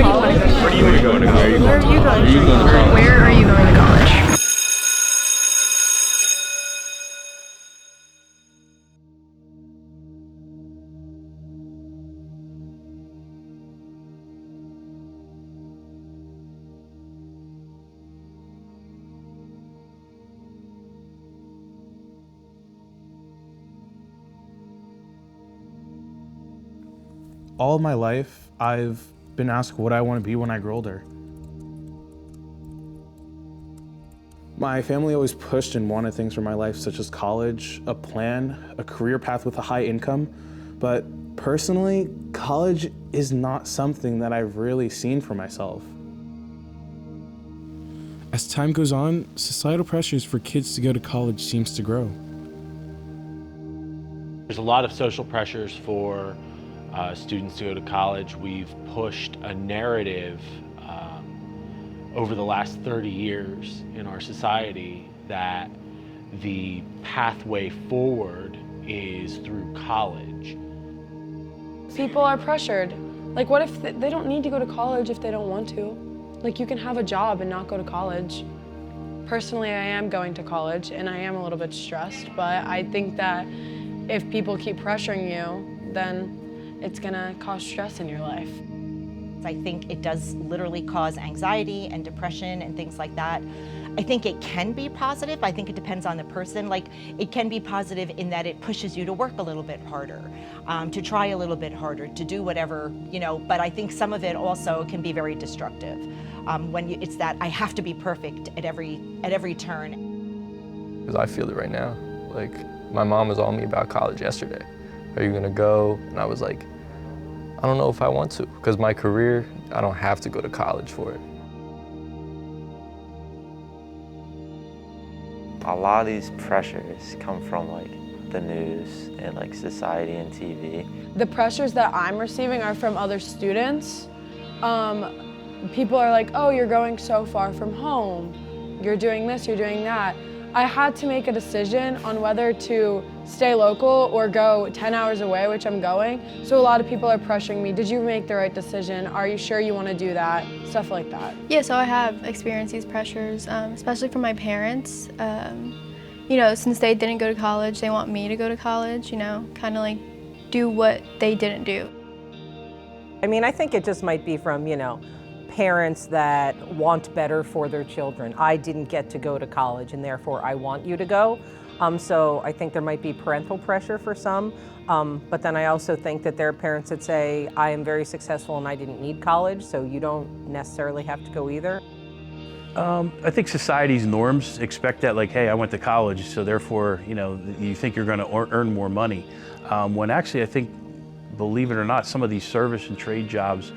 college? Where do you want to go to college? Where are you going to college? Where are you going to college? All of my life, I've been asked what I want to be when I grow older. My family always pushed and wanted things for my life, such as college, a plan, a career path with a high income. But personally, college is not something that I've really seen for myself. As time goes on, societal pressures for kids to go to college seems to grow. There's a lot of social pressures for students to go to college. We've pushed a narrative over the last 30 years in our society that the pathway forward is through college. People are pressured. Like, what if they don't need to go to college if they don't want to? Like, you can have a job and not go to college. Personally, I am going to college and I am a little bit stressed, but I think that if people keep pressuring you, then it's gonna cause stress in your life. I think it does literally cause anxiety and depression and things like that. I think it can be positive. I think it depends on the person. Like, it can be positive in that it pushes you to work a little bit harder, to try a little bit harder, to do whatever, but I think some of it also can be very destructive. When it's that I have to be perfect at every turn. Because I feel it right now. Like, my mom was on me about college yesterday. Are you gonna go? And I was like, I don't know if I want to, because my career, I don't have to go to college for it. A lot of these pressures come from the news and society and TV. The pressures that I'm receiving are from other students. People are like, oh, you're going so far from home. You're doing this, you're doing that. I had to make a decision on whether to stay local or go 10 hours away, which I'm going. So a lot of people are pressuring me. Did you make the right decision? Are you sure you want to do that? Stuff like that. Yeah, so I have experienced these pressures, especially from my parents. Since they didn't go to college, they want me to go to college, kind of do what they didn't do. I mean, I think it just might be from, parents that want better for their children. I didn't get to go to college and therefore I want you to go. So I think there might be parental pressure for some, but then I also think that there are parents that say, I am very successful and I didn't need college, so you don't necessarily have to go either. I think society's norms expect that, hey, I went to college, so therefore, you think you're gonna earn more money. When actually, I think, believe it or not, some of these service and trade jobs,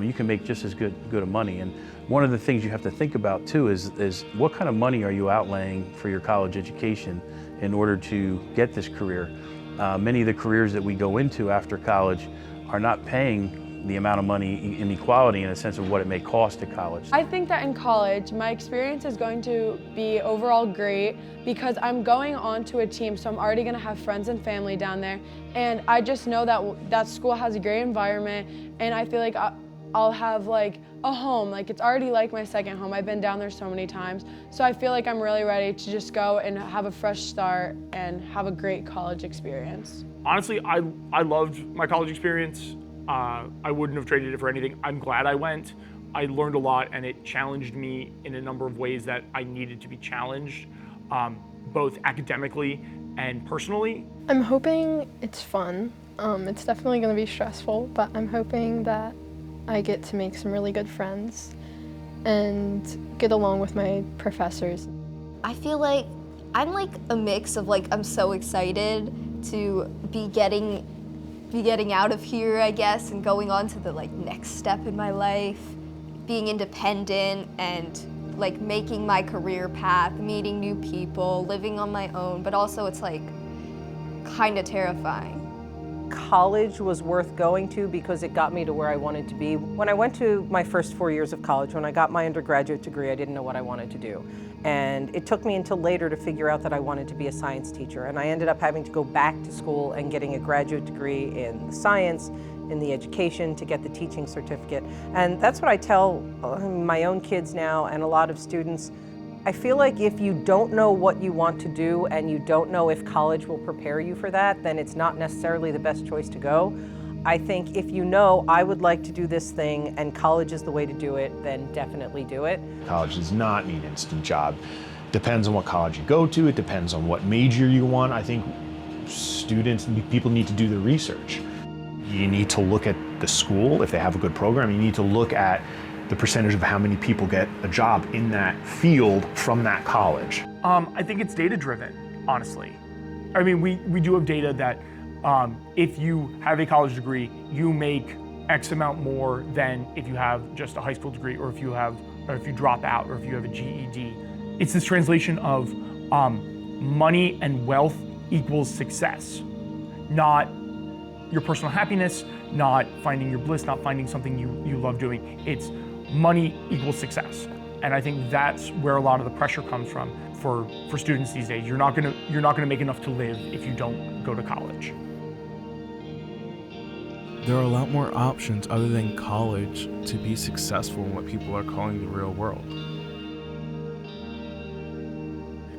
you can make just as good of money. And one of the things you have to think about too is what kind of money are you outlaying for your college education in order to get this career? Many of the careers that we go into after college are not paying the amount of money in equality in a sense of what it may cost at college. I think that in college, my experience is going to be overall great because I'm going on to a team, so I'm already gonna have friends and family down there. And I just know that that school has a great environment, and I feel like I'll have a home. It's already my second home. I've been down there so many times. So I feel like I'm really ready to just go and have a fresh start and have a great college experience. Honestly, I loved my college experience. I wouldn't have traded it for anything. I'm glad I went. I learned a lot and it challenged me in a number of ways that I needed to be challenged, both academically and personally. I'm hoping it's fun. It's definitely gonna be stressful, but I'm hoping that I get to make some really good friends and get along with my professors. I feel like I'm a mix of I'm so excited to be getting out of here, I guess, and going on to the next step in my life, being independent and making my career path, meeting new people, living on my own, but also it's kind of terrifying. College was worth going to because it got me to where I wanted to be. When I went to my first 4 years of college, when I got my undergraduate degree, I didn't know what I wanted to do. And it took me until later to figure out that I wanted to be a science teacher. And I ended up having to go back to school and getting a graduate degree in science in the education to get the teaching certificate. And that's what I tell my own kids now and a lot of students. I feel like if you don't know what you want to do and you don't know if college will prepare you for that, then it's not necessarily the best choice to go. I think if you know, I would like to do this thing and college is the way to do it, then definitely do it. College does not mean instant job. Depends on what college you go to, it depends on what major you want. I think people need to do the research. You need to look at the school, if they have a good program, you need to look at the percentage of how many people get a job in that field from that college. I think it's data driven, honestly. I mean, we do have data that if you have a college degree, you make X amount more than if you have just a high school degree, or if you drop out, or if you have a GED. It's this translation of money and wealth equals success, not your personal happiness, not finding your bliss, not finding something you love doing. It's money equals success. And I think that's where a lot of the pressure comes from for students these days. You're not gonna make enough to live if you don't go to college. There are a lot more options other than college to be successful in what people are calling the real world.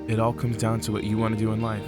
It all comes down to what you want to do in life.